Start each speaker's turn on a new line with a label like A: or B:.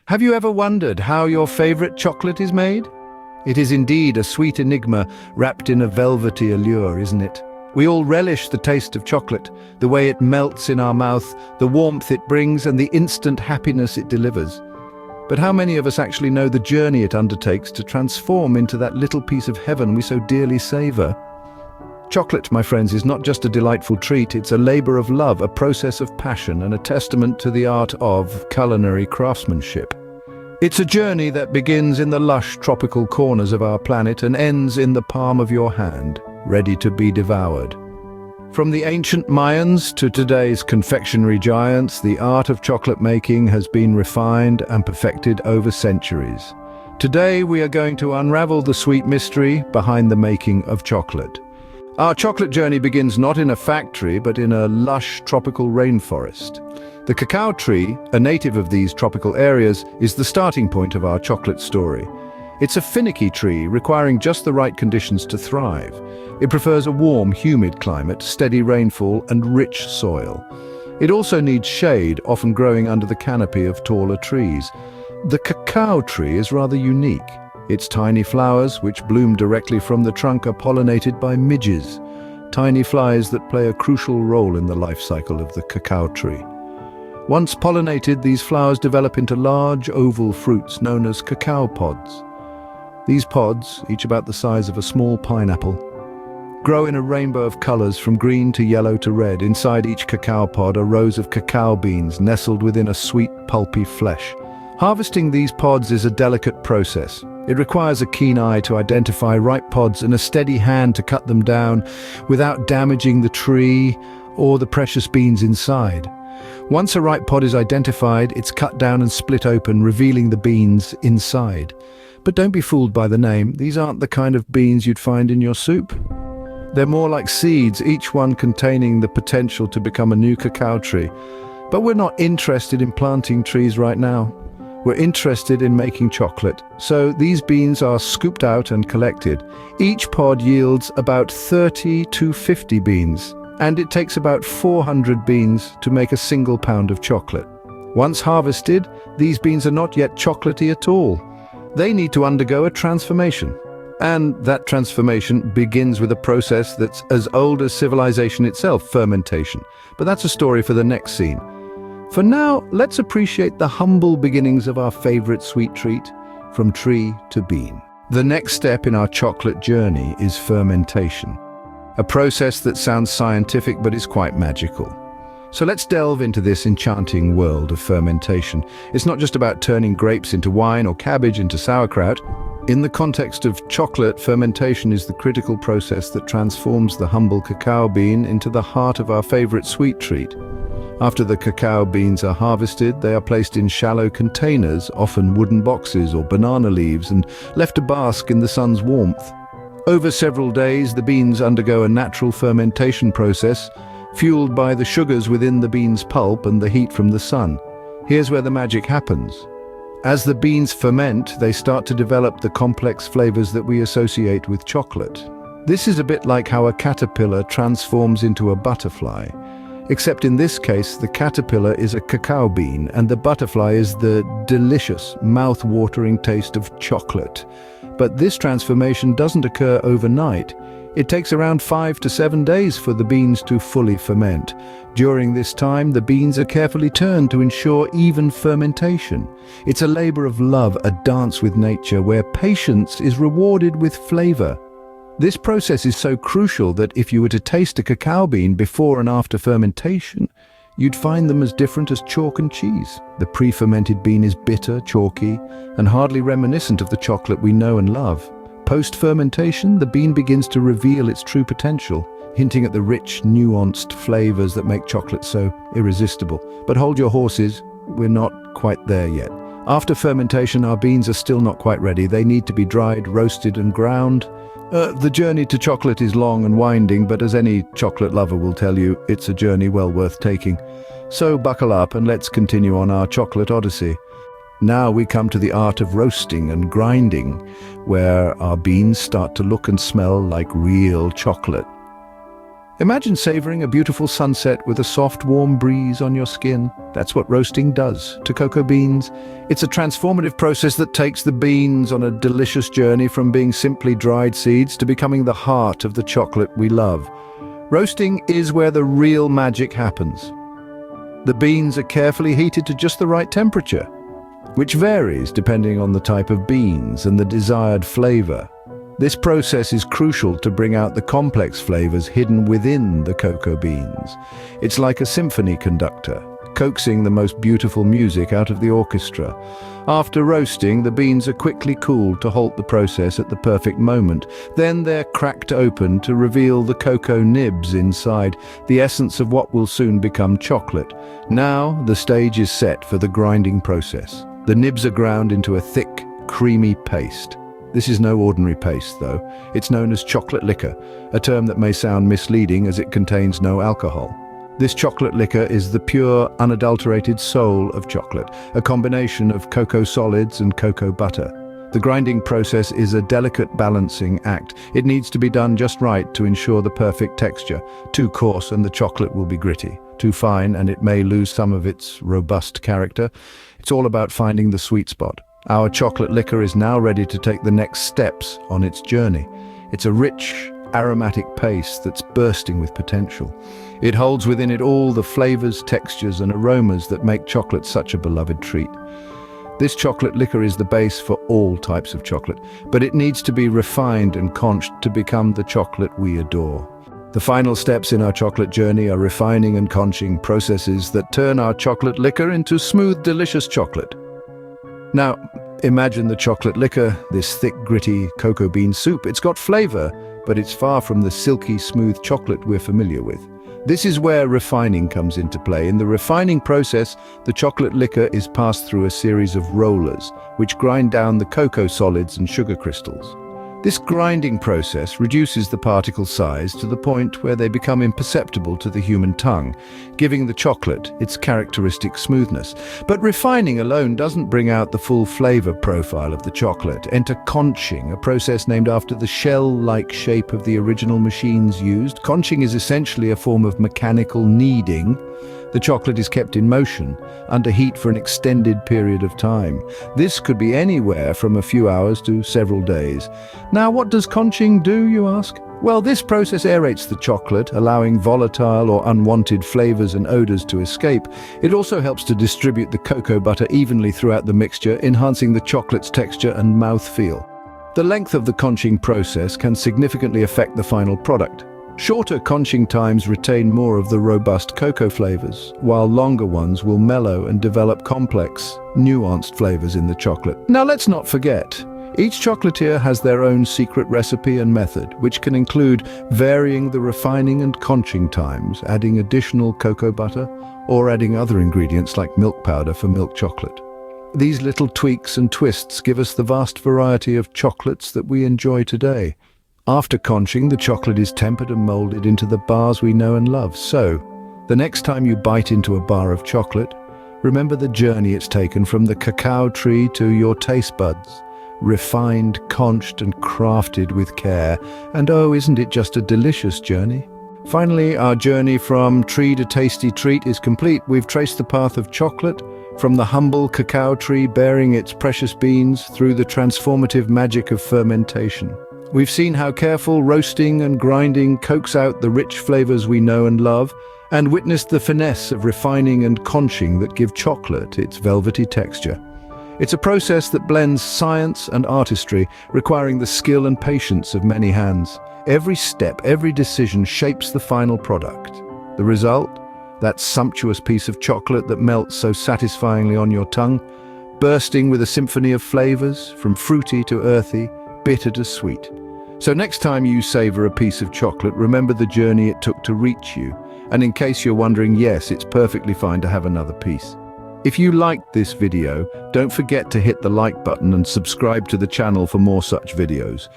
A: Have you ever wondered how your favorite chocolate is made? It is indeed a sweet enigma wrapped in a velvety allure, isn't it? We all relish the taste of chocolate, the way it melts in our mouth, the warmth it brings, and the instant happiness it delivers. But how many of us actually know the journey it undertakes to transform into that little piece of heaven we so dearly savor? Chocolate, my friends, is not just a delightful treat, it's a labor of love, a process of passion, and a testament to the art of culinary craftsmanship. It's a journey that begins in the lush tropical corners of our planet and ends in the palm of your hand, ready to be devoured. From the ancient Mayans to today's confectionery giants, the art of chocolate making has been refined and perfected over centuries. Today we are going to unravel the sweet mystery behind the making of chocolate. Our chocolate journey begins not in a factory, but in a lush tropical rainforest. The cacao tree, a native of these tropical areas, is the starting point of our chocolate story. It's a finicky tree, requiring just the right conditions to thrive. It prefers a warm, humid climate, steady rainfall, and rich soil. It also needs shade, often growing under the canopy of taller trees. The cacao tree is rather unique. Its tiny flowers, which bloom directly from the trunk, are pollinated by midges, tiny flies that play a crucial role in the life cycle of the cacao tree. Once pollinated, these flowers develop into large oval fruits known as cacao pods. These pods, each about the size of a small pineapple, grow in a rainbow of colors from green to yellow to red. Inside each cacao pod are rows of cacao beans nestled within a sweet, pulpy flesh. Harvesting these pods is a delicate process. It requires a keen eye to identify ripe pods and a steady hand to cut them down without damaging the tree or the precious beans inside. Once a ripe pod is identified, it's cut down and split open, revealing the beans inside. But don't be fooled by the name. These aren't the kind of beans you'd find in your soup. They're more like seeds, each one containing the potential to become a new cacao tree. But we're not interested in planting trees right now. We're interested in making chocolate. So these beans are scooped out and collected. Each pod yields about 30 to 50 beans, and it takes about 400 beans to make a single pound of chocolate. Once harvested, these beans are not yet chocolatey at all. They need to undergo a transformation. And that transformation begins with a process that's as old as civilization itself, fermentation. But that's a story for the next scene. For now, let's appreciate the humble beginnings of our favorite sweet treat, from tree to bean. The next step in our chocolate journey is fermentation, a process that sounds scientific but is quite magical. So let's delve into this enchanting world of fermentation. It's not just about turning grapes into wine or cabbage into sauerkraut. In the context of chocolate, fermentation is the critical process that transforms the humble cacao bean into the heart of our favorite sweet treat. After the cacao beans are harvested, they are placed in shallow containers, often wooden boxes or banana leaves, and left to bask in the sun's warmth. Over several days, the beans undergo a natural fermentation process, fueled by the sugars within the bean's pulp and the heat from the sun. Here's where the magic happens. As the beans ferment, they start to develop the complex flavors that we associate with chocolate. This is a bit like how a caterpillar transforms into a butterfly. Except in this case, the caterpillar is a cacao bean and the butterfly is the delicious, mouth-watering taste of chocolate. But this transformation doesn't occur overnight. It takes around 5 to 7 days for the beans to fully ferment. During this time, the beans are carefully turned to ensure even fermentation. It's a labor of love, a dance with nature, where patience is rewarded with flavor. This process is so crucial that if you were to taste a cacao bean before and after fermentation, you'd find them as different as chalk and cheese. The pre-fermented bean is bitter, chalky, and hardly reminiscent of the chocolate we know and love. Post-fermentation, the bean begins to reveal its true potential, hinting at the rich, nuanced flavors that make chocolate so irresistible. But hold your horses, we're not quite there yet. After fermentation, our beans are still not quite ready. They need to be dried, roasted, and ground. The journey to chocolate is long and winding, but as any chocolate lover will tell you, it's a journey well worth taking. So buckle up and let's continue on our chocolate odyssey. Now we come to the art of roasting and grinding, where our beans start to look and smell like real chocolate. Imagine savoring a beautiful sunset with a soft, warm breeze on your skin. That's what roasting does to cocoa beans. It's a transformative process that takes the beans on a delicious journey from being simply dried seeds to becoming the heart of the chocolate we love. Roasting is where the real magic happens. The beans are carefully heated to just the right temperature, which varies depending on the type of beans and the desired flavor. This process is crucial to bring out the complex flavors hidden within the cocoa beans. It's like a symphony conductor, coaxing the most beautiful music out of the orchestra. After roasting, the beans are quickly cooled to halt the process at the perfect moment. Then they're cracked open to reveal the cocoa nibs inside, the essence of what will soon become chocolate. Now, the stage is set for the grinding process. The nibs are ground into a thick, creamy paste. This is no ordinary paste, though. It's known as chocolate liquor, a term that may sound misleading as it contains no alcohol. This chocolate liquor is the pure, unadulterated soul of chocolate, a combination of cocoa solids and cocoa butter. The grinding process is a delicate balancing act. It needs to be done just right to ensure the perfect texture. Too coarse and the chocolate will be gritty. Too fine and it may lose some of its robust character. It's all about finding the sweet spot. Our chocolate liquor is now ready to take the next steps on its journey. It's a rich, aromatic paste that's bursting with potential. It holds within it all the flavors, textures, and aromas that make chocolate such a beloved treat. This chocolate liquor is the base for all types of chocolate, but it needs to be refined and conched to become the chocolate we adore. The final steps in our chocolate journey are refining and conching processes that turn our chocolate liquor into smooth, delicious chocolate. Now, imagine the chocolate liquor, this thick, gritty cocoa bean soup. It's got flavor, but it's far from the silky, smooth chocolate we're familiar with. This is where refining comes into play. In the refining process, the chocolate liquor is passed through a series of rollers, which grind down the cocoa solids and sugar crystals. This grinding process reduces the particle size to the point where they become imperceptible to the human tongue, giving the chocolate its characteristic smoothness. But refining alone doesn't bring out the full flavor profile of the chocolate. Enter conching, a process named after the shell-like shape of the original machines used. Conching is essentially a form of mechanical kneading. The chocolate is kept in motion, under heat for an extended period of time. This could be anywhere from a few hours to several days. Now, what does conching do, you ask? Well, this process aerates the chocolate, allowing volatile or unwanted flavors and odors to escape. It also helps to distribute the cocoa butter evenly throughout the mixture, enhancing the chocolate's texture and mouthfeel. The length of the conching process can significantly affect the final product. Shorter conching times retain more of the robust cocoa flavors, while longer ones will mellow and develop complex, nuanced flavors in the chocolate. Now let's not forget, each chocolatier has their own secret recipe and method, which can include varying the refining and conching times, adding additional cocoa butter, or adding other ingredients like milk powder for milk chocolate. These little tweaks and twists give us the vast variety of chocolates that we enjoy today. After conching, the chocolate is tempered and molded into the bars we know and love. So, the next time you bite into a bar of chocolate, remember the journey it's taken from the cacao tree to your taste buds. Refined, conched, and crafted with care. And oh, isn't it just a delicious journey? Finally, our journey from tree to tasty treat is complete. We've traced the path of chocolate, from the humble cacao tree bearing its precious beans through the transformative magic of fermentation. We've seen how careful roasting and grinding coax out the rich flavors we know and love, and witnessed the finesse of refining and conching that give chocolate its velvety texture. It's a process that blends science and artistry, requiring the skill and patience of many hands. Every step, every decision shapes the final product. The result? That sumptuous piece of chocolate that melts so satisfyingly on your tongue, bursting with a symphony of flavors, from fruity to earthy, bitter to sweet. So next time you savor a piece of chocolate, remember the journey it took to reach you. And in case you're wondering, yes, it's perfectly fine to have another piece. If you liked this video, don't forget to hit the like button and subscribe to the channel for more such videos.